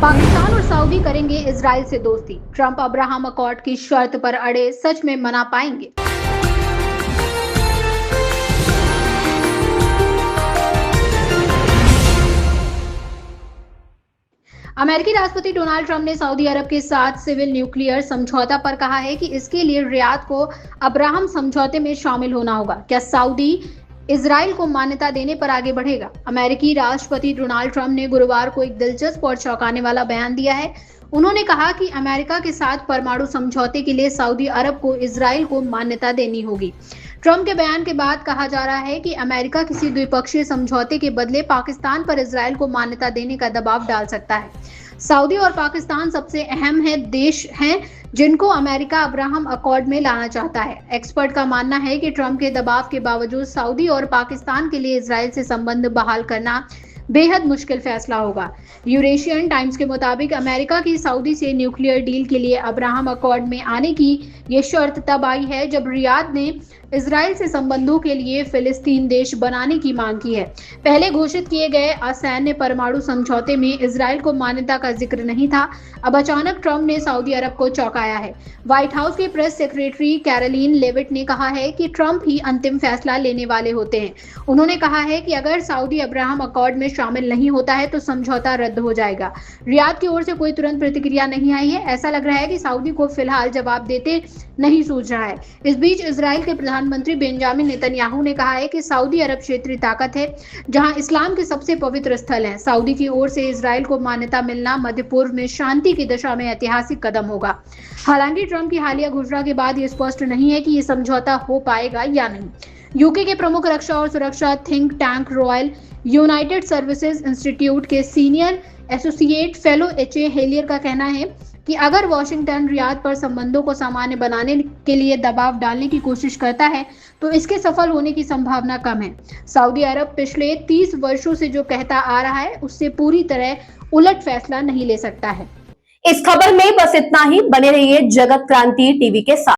पाकिस्तान और सऊदी करेंगे इजराइल से दोस्ती। ट्रंप अब्राहम अकॉर्ड की शर्त पर अड़े, सच में मना पाएंगे? अमेरिकी राष्ट्रपति डोनाल्ड ट्रंप ने सऊदी अरब के साथ सिविल न्यूक्लियर समझौता पर कहा है कि इसके लिए रियाद को अब्राहम समझौते में शामिल होना होगा। क्या सऊदी इजराइल को मान्यता देने पर आगे बढ़ेगा? अमेरिकी राष्ट्रपति डोनाल्ड ट्रंप ने गुरुवार को एक दिलचस्प और चौंकाने वाला बयान दिया है। उन्होंने कहा कि अमेरिका के साथ परमाणु समझौते के लिए सऊदी अरब को इजराइल को मान्यता देनी होगी। ट्रंप के बयान के बाद कहा जा रहा है कि अमेरिका किसी द्विपक्षीय समझौते के बदले पाकिस्तान पर इजराइल को मान्यता देने का दबाव डाल सकता है। सऊदी और पाकिस्तान सबसे अहम देश हैं जिनको अमेरिका अब्राहम अकॉर्ड में लाना चाहता है। एक्सपर्ट का मानना है कि ट्रंप के दबाव के बावजूद सऊदी और पाकिस्तान के लिए इजराइल से संबंध बहाल करना बेहद मुश्किल फैसला होगा। यूरेशियन टाइम्स के मुताबिक अमेरिका की सऊदी से न्यूक्लियर डील के लिए अब्राहम अकॉर्ड में आने की ये शर्त तब आई है जब रियाद ने इजराइल से संबंधों के लिए फिलिस्तीन देश बनाने की मांग की है। पहले घोषित किए गए असैन्य परमाणु समझौते में इजराइल को मान्यता का जिक्र नहीं था। अब अचानक ट्रंप ने सऊदी अरब को चौंकाया है। व्हाइट हाउस के प्रेस सेक्रेटरी कैरोलिन लेविट ने कहा है कि ट्रंप ही अंतिम फैसला लेने वाले होते हैं। उन्होंने कहा है कि अगर सऊदी अब्राहम अकॉर्ड में शामिल नहीं होता है तो समझौता रद्द हो जाएगा। रियाद की ओर से कोई तुरंत प्रतिक्रिया नहीं आई है। ऐसा लग रहा है कि सऊदी को फिलहाल जवाब देते नहीं सूझ रहा है। इस बीच इजराइल के प्रधानमंत्री बेंजामिन नेतन्याहू ने कहा है कि सऊदी अरब क्षेत्रीय ताकत है जहां इस्लाम के सबसे पवित्र स्थल हैं। सऊदी की ओर से इजराइल को मान्यता मिलना मध्य पूर्व में शांति की दिशा में ऐतिहासिक कदम होगा। हालांकि ट्रंप की हालिया घोषणा के बाद ये स्पष्ट नहीं है कि ये समझौता हो पाएगा या नहीं। यूके के प्रमुख रक्षा और सुरक्षा think tank royal United services institute के सीनियर एसोसिएट फेलो एच.ए. हेलियर का कहना है कि अगर वॉशिंगटन रियाद पर संबंधों को सामान्य बनाने के लिए दबाव डालने की कोशिश करता है तो इसके सफल होने की संभावना कम है। सऊदी अरब पिछले 30 वर्षों से जो कहता आ रहा है उससे पूरी तरह उलट फैसला नहीं ले सकता है। इस खबर में बस इतना ही। बने रहिए जगत क्रांति टीवी के साथ।